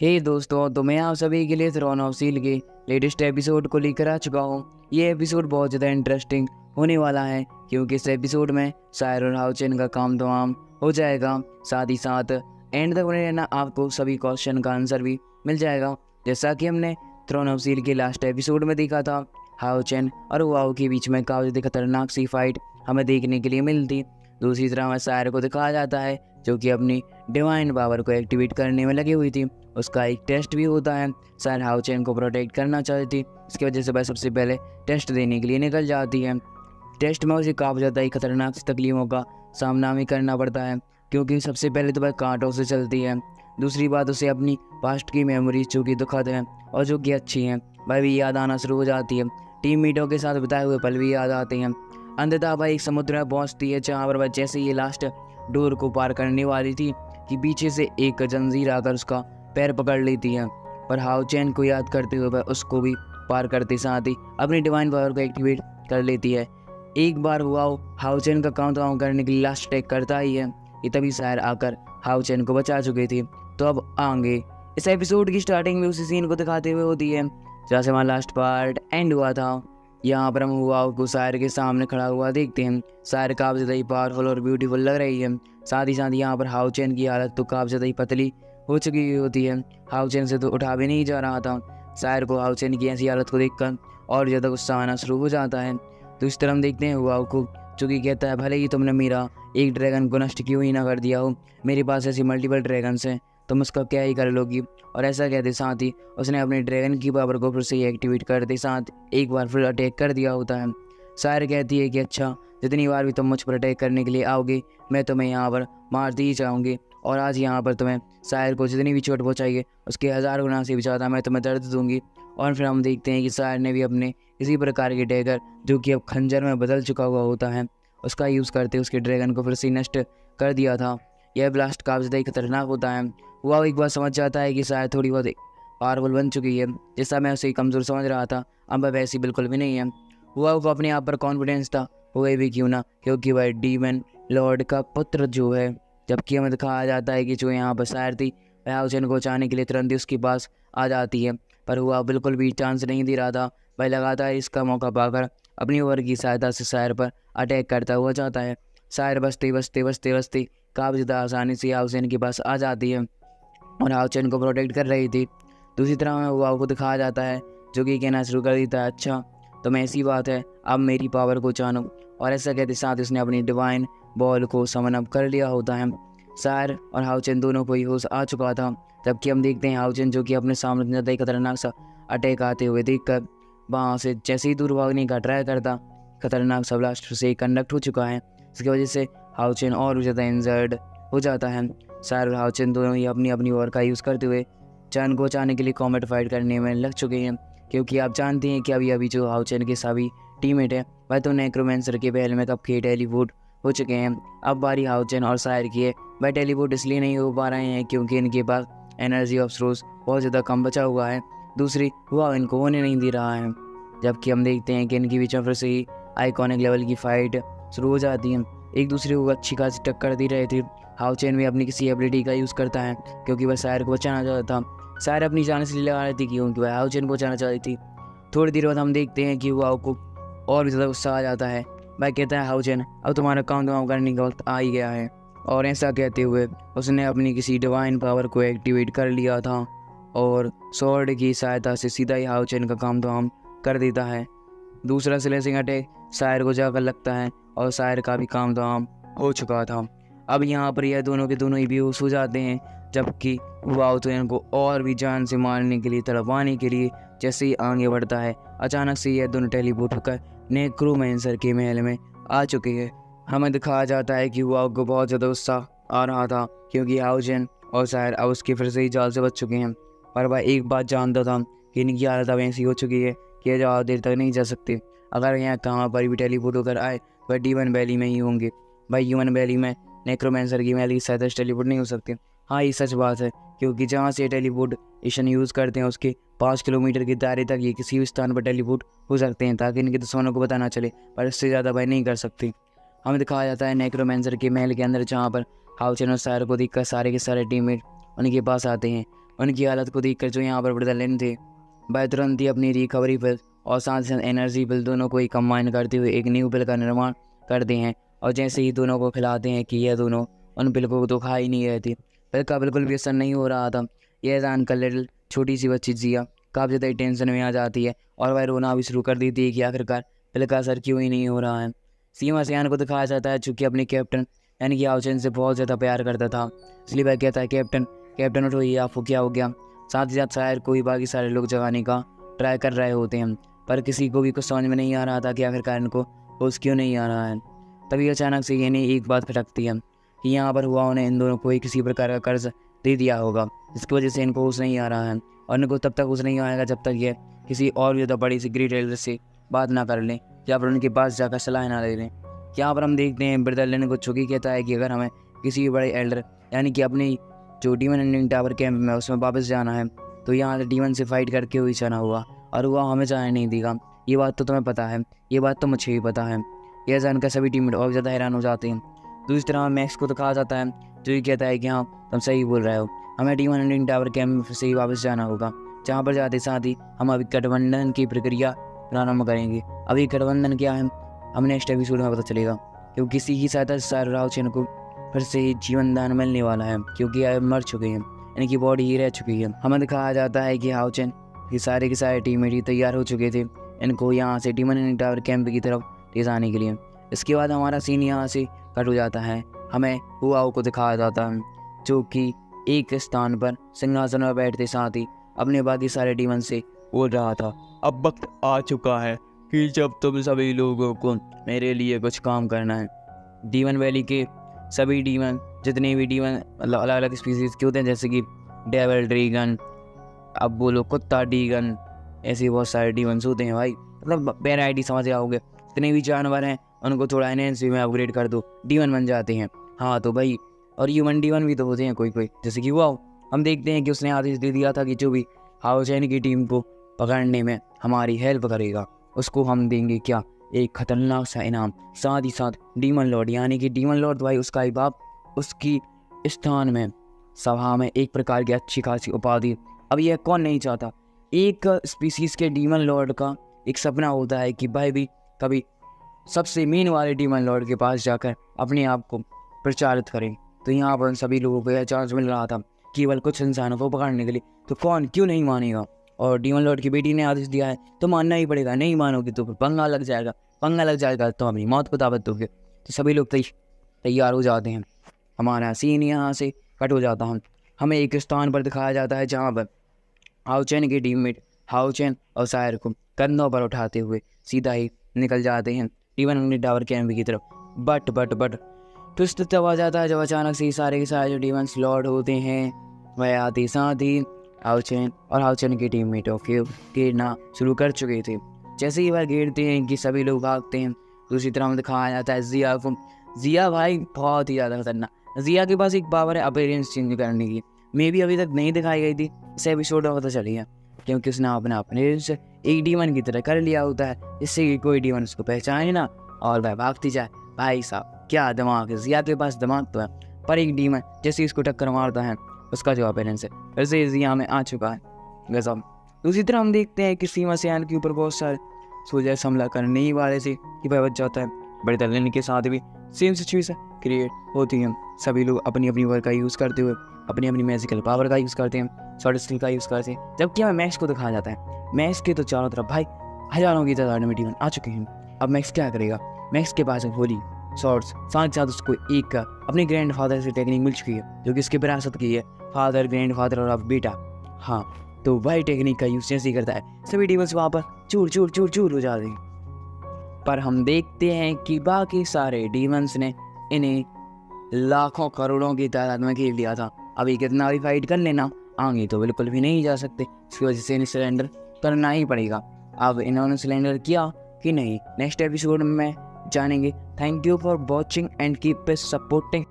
हे दोस्तों, तो मैं आप सभी के लिए थ्रोन ऑफ सील के लेटेस्ट एपिसोड को लेकर आ चुका हूँ। ये एपिसोड बहुत ज़्यादा इंटरेस्टिंग होने वाला है क्योंकि इस एपिसोड में सायर और हाउचेन का काम तमाम हो जाएगा। साथ ही साथ एंड तक बने रहना, आपको सभी क्वेश्चन का आंसर भी मिल जाएगा। जैसा कि हमने थ्रोन ऑफ सील के लास्ट एपिसोड में देखा था, हाउचेन और वाओ के बीच में काफ़ी खतरनाक सी फाइट हमें देखने के लिए मिलती। दूसरी तरफ हमें सायर को दिखाया जाता है जो कि अपनी डिवाइन पावर को एक्टिवेट करने में लगी हुई थी। उसका एक टेस्ट भी होता है। सायर हाउचेन को प्रोटेक्ट करना चाहती थी, इसकी वजह से वह सबसे पहले टेस्ट देने के लिए निकल जाती है। टेस्ट में उसे काफ़ी ज़्यादा ही खतरनाक सी तकलीफों का सामना भी करना पड़ता है क्योंकि सबसे पहले तो वह कांटों से चलती है। दूसरी बात, उसे अपनी पास्ट की मेमोरीज जो कि दुखद हैं और जो कि अच्छी हैं वह भी याद आना शुरू हो जाती है। टीममेटों के साथ बिताए हुए पल भी याद आते हैं। अंततः वह एक समुद्र में पहुंचती है जहां पर वह जैसे ये लास्ट डोर को पार करने वाली थी कि पीछे से एक जंजीर आकर उसका पैर पकड़ लेती है। पर हाउचेन को याद करते हुए वह उसको भी पार करते साथ ही अपनी डिवाइन पावर को एक्टिवेट कर लेती है। एक बार हुआ हाउचेन का काउंटडाउन करने के लिए लास्ट अटैक करता ही है कि तभी सायर आकर हाउचेन को बचा चुकी थी। तो अब आगे इस एपिसोड की स्टार्टिंग में उसी सीन को दिखाते हुए होती है जहाँ से हमारा लास्ट पार्ट एंड हुआ था। यहाँ पर हम वाओ को सायर के सामने खड़ा हुआ देखते हैं। सायर काफ़ी ज़्यादा ही पावरफुल और ब्यूटीफुल लग रही है। साथ ही साथ यहाँ पर हाउचेन की हालत तो काफ़ी ज़्यादा ही पतली हो चुकी होती है। हाउचेन से तो उठा भी नहीं जा रहा था। सायर को हाउचेन की ऐसी हालत को देखकर और ज़्यादा गुस्सा आना शुरू हो जाता है। तो इस तरह हम देखते हैं वाओ को जो कि कहता है, भले ही तुमने मेरा एक ड्रैगन को नष्ट क्यों ही ना कर दिया हो, मेरे पास ऐसी मल्टीपल ड्रैगन्स हैं, तुम उसका क्या ही कर लोगी। और ऐसा कहते साथ ही उसने अपने ड्रैगन की पावर को फिर से ही एक्टिवेट करते साथ एक बार फिर अटैक कर दिया होता है। सायर कहती है कि अच्छा, जितनी बार भी तुम मुझ पर अटैक करने के लिए आओगे मैं तुम्हें यहाँ पर मारती ही जाऊँगी, और आज यहाँ पर तुम्हें सायर को जितनी भी चोट पहुँचाइए उसके 1000 गुना से भी ज़्यादा मैं तुम्हें दर्द दूंगी। और फिर हम देखते हैं कि सायर ने भी अपने इसी प्रकार के डैगर जो कि अब खंजर में बदल चुका हुआ होता है उसका यूज़ करते उसके ड्रैगन को फिर से नष्ट कर दिया था। यह ब्लास्ट काफ़ी ज़्यादा ही खतरनाक होता है। वह एक बार समझ जाता है कि शायद थोड़ी बहुत पावरफुल बन चुकी है। जैसा मैं उसे कमज़ोर समझ रहा था, अब वह वैसी बिल्कुल भी नहीं है। वह को अपने आप पर कॉन्फिडेंस था, हुए भी क्यों ना, क्योंकि वह डीमन लॉर्ड का पुत्र जो है। जबकि हमें दिखाया जाता है कि जो यहाँ पर शायर थी वह हाउचेन को बचाने के लिए तुरंत ही उसके पास आ जाती है, पर हुआ बिल्कुल भी चांस नहीं दे रहा था। वह लगातार इसका मौका पाकर अपनी ओवर की सहायता से शायर पर अटैक करता हुआ जाता है। शायर बचते काफ़ी ज़्यादा आसानी से हाउचेन के पास आ जाती है और हाउचेन को प्रोटेक्ट कर रही थी। दूसरी तरफ हमें वाओ को दिखाया जाता है जो कि कहना शुरू कर देता है, अच्छा तो मैं ऐसी बात है, अब मेरी पावर को जानो। और ऐसा कहते साथ उसने अपनी डिवाइन बॉल को समन अप कर लिया होता है। सायर और हाउचेन दोनों को ही होश आ चुका था। जबकि हम देखते हैं हाउचेन जो कि अपने सामने ज़्यादा ही खतरनाक सा अटैक आते हुए देखकर वहाँ से जैसे ही दूर भागने का ट्राई करता, खतरनाक सा ब्लास्ट से कंडक्ट हो चुका है। इसकी वजह से हाउचेन और ज़्यादा इंजर्ड हो जाता है। सायर और हाउचेन दोनों ही अपनी अपनी ओवर का यूज़ करते हुए चांद को बचाने के लिए कॉमेट फाइट करने में लग चुके हैं, क्योंकि आप जानते हैं कि अभी जो हाउचेन के सभी टीममेट हैं वह तो नेक्रोमेंसर के पहल में कब के टेलीपोर्ट हो चुके हैं। अब बारी हाउचेन और सायर की है। वह टेलीपोर्ट इसलिए नहीं हो पा रहे हैं क्योंकि इनके पास एनर्जी ऑफ सोर्स बहुत ज़्यादा कम बचा हुआ है। दूसरी वह इनको होने नहीं दे रहा है। जबकि हम देखते हैं कि इनके बीच में फिर से ही आइकॉनिक लेवल की फाइट शुरू हो जाती है। एक दूसरे को अच्छी खासी टक्कर दे रहे थे। हाउचेन भी अपनी किसी एबिलिटी का यूज़ करता है क्योंकि वह सायर को बचाना चाहता था। सायर अपनी जान इसलिए लगा रही थी क्योंकि वह हाउचेन को बचाना चाहती थी। थोड़ी देर बाद हम देखते हैं कि वाओ को और भी ज़्यादा गुस्सा आ जाता है। वह कहता है, हाउचेन अब तुम्हारा काउंटडाउन करने का वक्त आ ही गया है। और ऐसा कहते हुए उसने अपनी किसी डिवाइन पावर को एक्टिवेट कर लिया था और स्वॉर्ड की सहायता से सीधा ही हाउचेन का काउंटडाउन कर देता है। दूसरा स्लेशिंग अटैक सायर को जाकर लगता है और सायर का भी काउंटडाउन हो चुका था। अब यहाँ पर यह दोनों के दोनों ही बेहोश हो जाते हैं, जबकि वाओ तो इनको और भी जान से मारने के लिए, तड़पाने के लिए जैसे ही आगे बढ़ता है, अचानक से यह दोनों टेलीपोर्ट होकर नेक्रोमेंसर के महल में आ चुके हैं। हमें दिखाया जाता है कि वाओ को बहुत ज़्यादा गुस्सा आ रहा था क्योंकि हाउचेन और सायर अब उसके फिर से ही जाल से बच चुके हैं। पर वह एक बात जानता था कि इनकी हालत अब ऐसी हो चुकी है कि ज़्यादा देर तक नहीं जा सकते। अगर यहाँ कहाँ पर भी टेलीपोर्ट होकर आए वह डीमन वैली में ही होंगे। भाई ह्यूमन वैली में नेक्रोमेंसर की महल की सहायता से टेलीपोर्ट नहीं हो सकते। हाँ, ये सच बात है क्योंकि जहाँ से टेलीपोर्टेशन यूज़ करते हैं उसके 5 किलोमीटर के दायरे तक ये किसी भी स्थान पर टेलीपोर्ट हो सकते हैं ताकि इनके दुश्मनों को पता ना चले, पर इससे ज़्यादा भाई नहीं कर सकते। हमें दिखाया जाता है नेक्रोमेंसर के महल के अंदर जहाँ पर हाउचेन और सायर को देखकर सारे के सारे टीममेट उनके पास आते हैं उनकी हालत को देखकर जो यहाँ पर ब्रदरलैंड थे वह तुरंत ही अपनी रिकवरी पिल और साथ ही साथ एनर्जी पिल दोनों को ही कंबाइन करते हुए एक न्यू पिल का निर्माण करते हैं। और जैसे ही दोनों को खिलाते हैं कि यह दोनों उन पिल को तो खा ही नहीं रहे थे, पिल का बिल्कुल भी असर नहीं हो रहा था। यह जानकर लिटिल छोटी सी बच्ची जिया काफ़ी ज़्यादा टेंशन में आ जाती है और वह रोना भी शुरू कर देती है कि आखिरकार पिल का असर क्यों ही नहीं हो रहा है। सीमा सियान को दिखाया जाता है चूँकि अपने कैप्टन यानी कि हाओ चेन से बहुत ज़्यादा प्यार करता था, इसलिए वह कहता है कैप्टन उठो, ये आपको क्या हो गया। साथ ही साथ शायर को भी बाकी सारे लोग जगाने का ट्राई कर रहे होते हैं, पर किसी को भी कुछ समझ में नहीं आ रहा था कि आखिरकार इनको होश क्यों नहीं आ रहा है। तभी अचानक से ये नहीं एक बात खटकती है कि यहाँ पर हुआ उन्हें इन दोनों को ही किसी प्रकार का कर्ज दे दिया होगा, जिसकी वजह से इनको होश नहीं आ रहा है। और इनको तब तक होश नहीं आएगा जब तक ये किसी और ज़्यादा बड़ी सी ग्रेट एल्डर से बात ना कर लें या फिर उनके पास जाकर सलाह ना ले लें। यहाँ पर हम देखते हैं ब्रदरलैंड को चुकी कहता है कि अगर हमें किसी भी बड़े एल्डर यानी कि अपनी जो डीमन एंडिंग टावर कैंप में उसमें वापस जाना है तो यहाँ से डीमन से फाइट करके हुई जाना हुआ और वह हमें जाने नहीं देगा। ये बात तो तुम्हें पता है, ये बात तो मुझे भी पता है। यह जानकर सभी टीममेट और ज़्यादा हैरान हो जाते हैं। दूसरी तरह मैक्स को दिखाया जाता है जो ये कहता है कि हाँ तुम सही बोल रहे हो, हमें डीमन एंडिंग टावर कैंप से ही वापस जाना होगा, जहाँ पर जाते साथ ही हम अभी गठबंधन की प्रक्रिया प्रारंभ करेंगे। अभी गठबंधन क्या है हमें नेक्स्ट एपिसोड में पता चलेगा, क्योंकि किसी की सहायता से सारो हाओ चेन को फिर से जीवन दान मिलने वाला है, क्योंकि यह मर चुके हैं, इनकी बॉडी ही रह चुकी है। हमें दिखाया जाता है कि हाओ चेन के सारे टीममेट ही तैयार हो चुके थे इनको यहाँ से डीमन एंडिंग टावर कैंप की तरफ ले जाने के लिए। इसके बाद हमारा सीन यहाँ से कट हो जाता है। हमें हुआओ को दिखाया जाता है जो कि एक स्थान पर सिंहासन पर बैठते साथ ही अपने बाकी सारे डीमन से बोल रहा था, अब वक्त आ चुका है कि जब तुम सभी लोगों को मेरे लिए कुछ काम करना है। डीमन वैली के सभी डीमन जितने भी डीमन अलग अलग स्पीसीज के होते हैं, जैसे कि डेविल ड्रैगन, अब बोलो कुत्ता ड्रैगन, ऐसे बहुत सारे डीमंस होते हैं भाई, मतलब वैरायटी समझ आओगे। जितने भी जानवर हैं उनको थोड़ा एनहेंस में अपग्रेड कर दो, डीमन बन जाते हैं। हाँ तो भाई और ह्यूमन डीमन भी तो होते हैं कोई, जैसे कि हुआ हम देखते हैं कि उसने आदेश दे दिया था कि जो भी हाओ चेन की टीम को पकड़ने में हमारी हेल्प करेगा उसको हम देंगे क्या, एक खतरनाक सा इनाम। साथ ही साथ डीमन लॉर्ड यानी कि डीमन लॉर्ड भाई उसका ही बाप उसकी स्थान में सभा में एक प्रकार की अच्छी खासी उपाधि। अब यह कौन नहीं चाहता, एक स्पीसीज के डीमन लॉर्ड का एक सपना होता है कि भाई भी कभी सबसे मेन वाले डीमन लॉर्ड के पास जाकर अपने आप को प्रचारित करें। तो यहाँ पर सभी लोगों को यह चांस मिल रहा था केवल कुछ इंसानों को पकड़ने के लिए, तो कौन क्यों नहीं मानेगा। और डीमन लॉर्ड की बेटी ने आदेश दिया है तो मानना ही पड़ेगा, नहीं मानोगे तो फिर पंगा लग जाएगा तो अपनी मौत को दावत दोगे। तो सभी लोग तैयार हो जाते हैं। हमारा सीन यहाँ से कट हो जाता है। हमें एक स्थान पर दिखाया जाता है जहाँ पर हाओ चेन के टीममेट हाओ चेन और शायर को कंधों पर उठाते हुए सीधा ही निकल जाते हैं डीमन एंडिंग टावर कैंप की तरफ। बट ट्विस्ट तब आ जाता है जब अचानक से सारे के सारे जो डीमंस लॉर्ड होते हैं वह आते साथ ही हाओ चेन के टीममेटों को घेरना शुरू कर चुके थे। जैसे ही वह घेरते हैं कि सभी लोग भागते हैं। दूसरी तरफ दिखाया जाता है जिया को। जिया भाई बहुत ही ज़्यादा खतरनाक, जिया के पास एक पावर है अपीयरेंस चेंज करने की, मे भी अभी तक नहीं दिखाई गई थी, इस एपिसोड में पता चली है, क्योंकि उसने अपने अपीयरेंस एक डीमन की तरह कर लिया होता है, जिससे कि कोई डीमन उसको पहचाने ना और वह भागती जाए। भाई साहब क्या दिमाग है, जिया के पास दिमाग तो है, पर एक डीमन जैसे इसको टक्कर मारता है उसका जो अपीयरेंस है वैसे जिया में आ चुका है, गजब। दूसरी तरफ हम देखते हैं कि सीमा सियान के ऊपर बहुत सारे सोल्जर्स हमला करने ही वाले से कि वह बच जाता है। ब्रदरलैंड के साथ भी सेम सिचुएशन क्रिएट होती है। सभी लोग अपनी अपनी वर्क का यूज़ करते हुए अपनी अपनी मैजिकल पावर का यूज़ करते हैं, शॉर्ट स्किल का यूज़ करते हैं। जबकि हमें मैक्स को दिखाया जाता है, मैक्स के तो चारों तरफ भाई हजारों की तादाद में डीमन आ चुके हैं। अब मैक्स क्या करेगा, मैक्स के पास होली शॉर्ट्स, साथ साथ उसको एक का अपने ग्रैंड फादर से टेक्निक मिल चुकी है जो कि इसके विरासत की है, फादर ग्रैंड फादर और अब बेटा। हाँ तो वही टेक्निक का यूज जैसे ही करता है सभी डीमंस वहाँ पर चूर हो जाते हैं। पर हम देखते हैं कि बाकी सारे डीमंस ने इन्हें लाखों करोड़ों की तादाद में घेर लिया था। अभी कितना भी फाइट कर लेना आगे तो बिल्कुल भी नहीं जा सकते, इसकी वजह से इन्हें सरेंडर करना ही पड़ेगा। अब इन्होंने सरेंडर किया कि नहीं नेक्स्ट एपिसोड में जानेंगे। Thank you for watching and keep supporting.